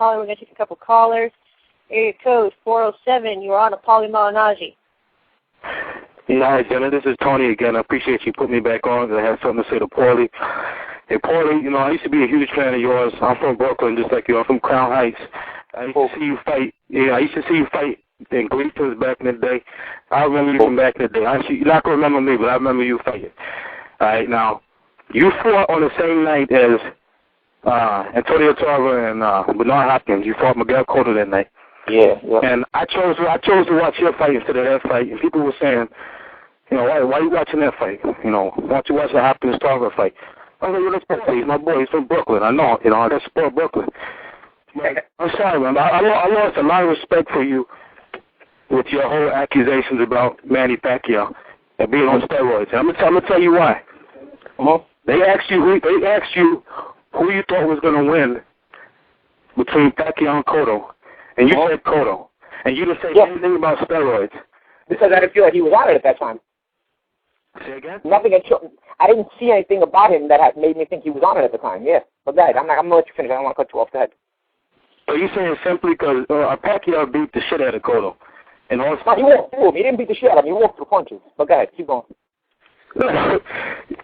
calling. We're going to take a couple callers. Area code 407. You're on a Paulie Malignaggi. Hi, Jenna. This is Tony again. I appreciate you putting me back on. I have something to say to Paulie. Hey, Paulie, you know, I used to be a huge fan of yours. I'm from Brooklyn, just like you. I'm from Crown Heights. I used to see you fight. Yeah, I used to see you fight in Gleason's back in the day. I remember you from back in the day. You're not going to remember me, but I remember you fighting. All right, now, you fought on the same night as Antonio Tarver and Bernard Hopkins. You fought Miguel Cotto that night. Yeah. And I chose to watch your fight instead of that fight. And people were saying, you know, why are you watching that fight? You know, why don't you watch the Hopkins Tarver fight? I was like, well, that's Paulie. He's my boy. He's from Brooklyn. I know. You know, I support Brooklyn. But I'm sorry, man. I lost a lot of respect for you with your whole accusations about Manny Pacquiao and being on steroids. And I'm gonna tell you why. They asked you who you thought was gonna win between Pacquiao and Cotto, and you said Cotto, and you didn't say anything about steroids because I didn't feel like he was on it at that time. Say again? Nothing. I didn't see anything about him that had made me think he was on it at the time. Yeah, but go ahead. I'm gonna let you finish. I don't want to cut you off. Go ahead. So you're saying simply because Pacquiao beat the shit out of Cotto, and also no, he walked through him. He didn't beat the shit out of him. He walked through punches. But go ahead, keep going.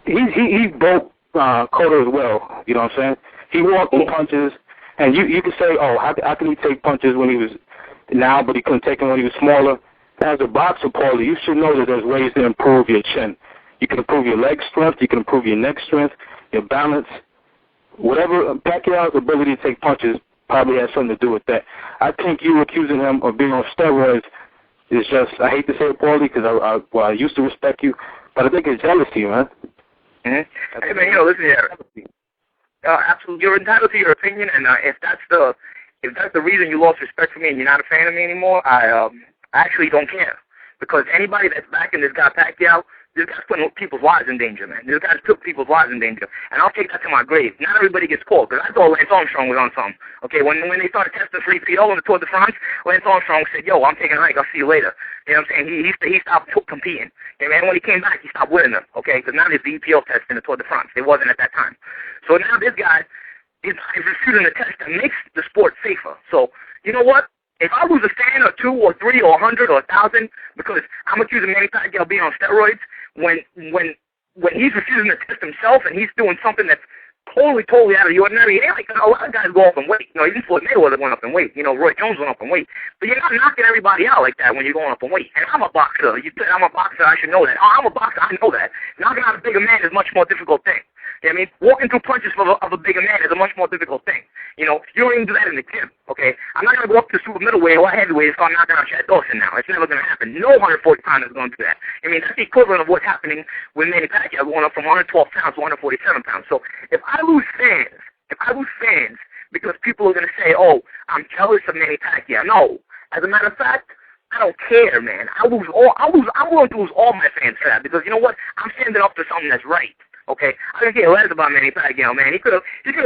he broke Cotto as well. You know what I'm saying? He walked through punches, and you could say, oh, how can he take punches when he was now, but he couldn't take them when he was smaller? As a boxer, Paulie, you should know that there's ways to improve your chin. You can improve your leg strength. You can improve your neck strength, your balance. Whatever, Pacquiao's ability to take punches probably has something to do with that. I think you accusing him of being on steroids is just, I hate to say it, Paulie, because I used to respect you, but I think it's jealousy, man. Mm-hmm. Hey, man, listen here. Absolutely, you're entitled to your opinion, and if that's the reason you lost respect for me and you're not a fan of me anymore, I actually don't care. Because anybody that's backing this guy Pacquiao, this guy's putting people's lives in danger, man. This guy's put people's lives in danger. And I'll take that to my grave. Not everybody gets called, because I thought Lance Armstrong was on something. Okay, when they started testing 3PO on the Tour de France, Lance Armstrong said, yo, I'm taking a hike, I'll see you later. You know what I'm saying? He stopped competing. Okay, man, when he came back, he stopped winning them, okay? Because now there's the EPO test in the Tour de France. It wasn't at that time. So now this guy is refusing the test that makes the sport safer. So, you know what? If I lose a fan or 2 or 3 or 100 or 1,000 because I'm accusing Manny Pacquiao being on steroids, when he's refusing to test himself and he's doing something that's totally out of the ordinary, it ain't like a lot of guys go up in weight. You know, even Floyd Mayweather went up in weight. You know, Roy Jones went up in weight. But you're not knocking everybody out like that when you're going up in weight. And I'm a boxer. I'm a boxer. I should know that. Oh, I'm a boxer. I know that. Knocking out a bigger man is a much more difficult thing. You know what I mean? Walking through punches of a bigger man is a much more difficult thing. You know, you don't even do that in the gym, okay? I'm not going to go up to super middleweight or heavyweight and start knocking out Chad Dawson now. It's never going to happen. No 140 pounder is going to do that. I mean, that's the equivalent of what's happening with Manny Pacquiao going up from 112 pounds to 147 pounds. So if I lose fans because people are going to say, oh, I'm jealous of Manny Pacquiao. No. As a matter of fact, I don't care, man. I'm willing to lose all my fans for that because, you know what? I'm standing up for something that's right. Okay, I don't care less about Manny Pacquiao, man. He could have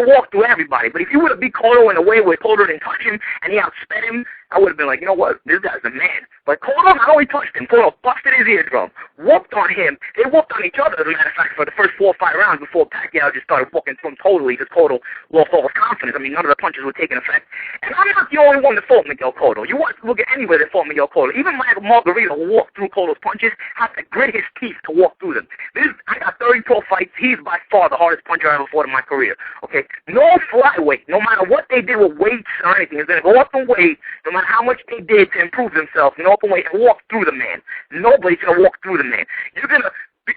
walked through everybody. But if you would have beat Cotto in a way where Cotto didn't touch him and he outsped him, I would have been like, you know what, this guy's the man. But Cotto not only touched him, Cotto busted his eardrum, whooped on him. They whooped on each other, as a matter of fact, for the first 4 or 5 rounds before Pacquiao just started walking through him totally because Cotto lost all his confidence. I mean, none of the punches were taking effect. And I'm not the only one that fought Miguel Cotto. You watch, look at anywhere that fought Miguel Cotto. Even Michael Margarito, who walked through Cotto's punches, had to grit his teeth to walk through them. I got 30 pro fights. He's by far the hardest puncher I ever fought in my career. Okay, no flyweight, no matter what they did with weights or anything, is going to go up in weight, no matter how much they did to improve themselves, and go up in weight and walk through the man. Nobody's going to walk through the man.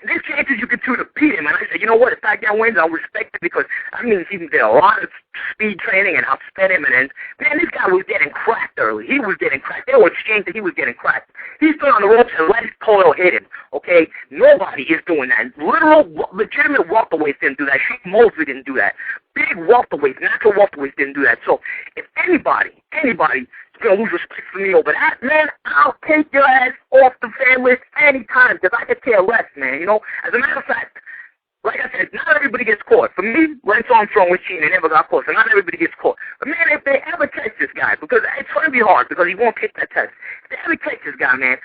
There's chances you can do to beat him, and I said, you know what, if Pacquiao wins, I'll respect it because that means he did a lot of speed training and outspent him, and then, man, this guy was getting cracked early. He was getting cracked. They were exchanged that he was getting cracked. He stood on the ropes and let his Cotto hit him, okay? Nobody is doing that. Legitimate welterweights didn't do that. Shane Mosley didn't do that. Big welterweights, natural welterweights didn't do that. So if anybody is going to lose respect for me over that, man, I'll take your ass off the fan list anytime because I could care less, man. You know, as a matter of fact, like I said, not everybody gets caught. For me, Lance Armstrong was cheating and never got caught, so not everybody gets caught. But, man, if they ever catch this guy, because it's going to be hard because he won't take that test. If they ever catch this guy, man,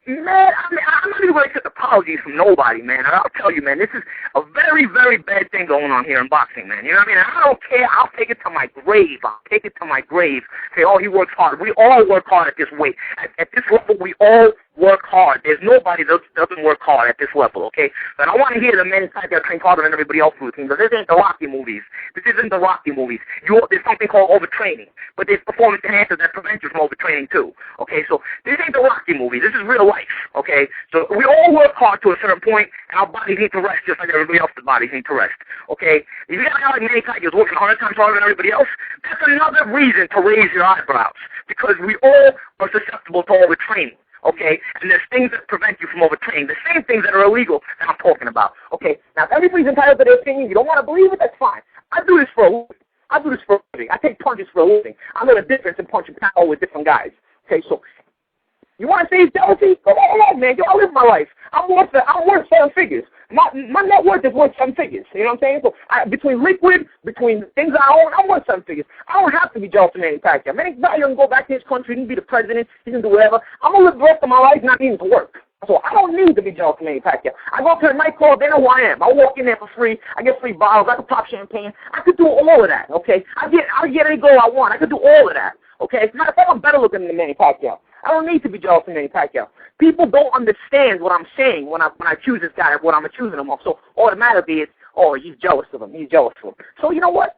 Man, I mean, I'm not even going to accept apologies from nobody, man. And I'll tell you, man, this is a very, very bad thing going on here in boxing, man. You know what I mean? I don't care. I'll take it to my grave. I'll take it to my grave. Say, oh, he works hard. We all work hard at this weight. At this level, we all work hard. There's nobody that doesn't work hard at this level, okay? But I want to hear the men inside that train harder than everybody else on the team. But this ain't the Rocky movies. This isn't the Rocky movies. There's something called overtraining. But there's performance enhancers that prevent you from overtraining, too. Okay, so this ain't the Rocky movie. This is real life, okay? So we all work hard to a certain point, and our bodies need to rest just like everybody else's bodies need to rest, okay? If you got a guy like Manny Pacquiao working 100 times harder than everybody else, that's another reason to raise your eyebrows, because we all are susceptible to overtraining. Okay, and there's things that prevent you from overtraining. The same things that are illegal that I'm talking about. Okay, now if everybody's entitled to their opinion, you don't want to believe it, that's fine. I do this for a living. I do this for a living. I take punches for a living. I know the difference in punching power with different guys. Okay, so you want to say it's jealousy? Go on, man. Yo, I live my life. I'm worth 7 figures. My net worth is worth 7 figures. You know what I'm saying? So between liquid, between things I own, I'm worth 7 figures. I don't have to be jealous of Manny Pacquiao. Manny Pacquiao can go back to his country, he can be the president, he can do whatever. I'm going to live the rest of my life not needing to work. So I don't need to be jealous of Manny Pacquiao. I go up to a nightclub, they know who I am. I walk in there for free. I get free bottles. I can pop champagne. I could do all of that, okay? I get any goal I want. I could do all of that, okay? As a matter of fact, I'm better looking than Manny Pacquiao. I don't need to be jealous of Manny Pacquiao. People don't understand what I'm saying when I choose this guy, what I'm accusing him of. So automatically it's, oh, he's jealous of him. He's jealous of him. So you know what?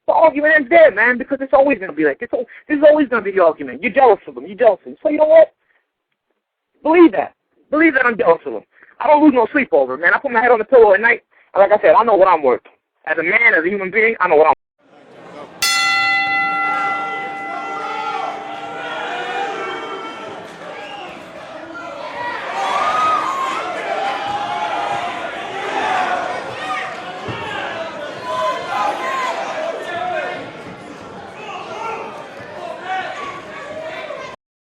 The argument ends there, man, because it's always going to be like this. This is always going to be the argument. You're jealous of him. You're jealous of him. So you know what? Believe that. Believe that I'm jealous of him. I don't lose no sleep over it, man. I put my head on the pillow at night, and like I said, I know what I'm worth. As a man, as a human being, I know what I'm worth.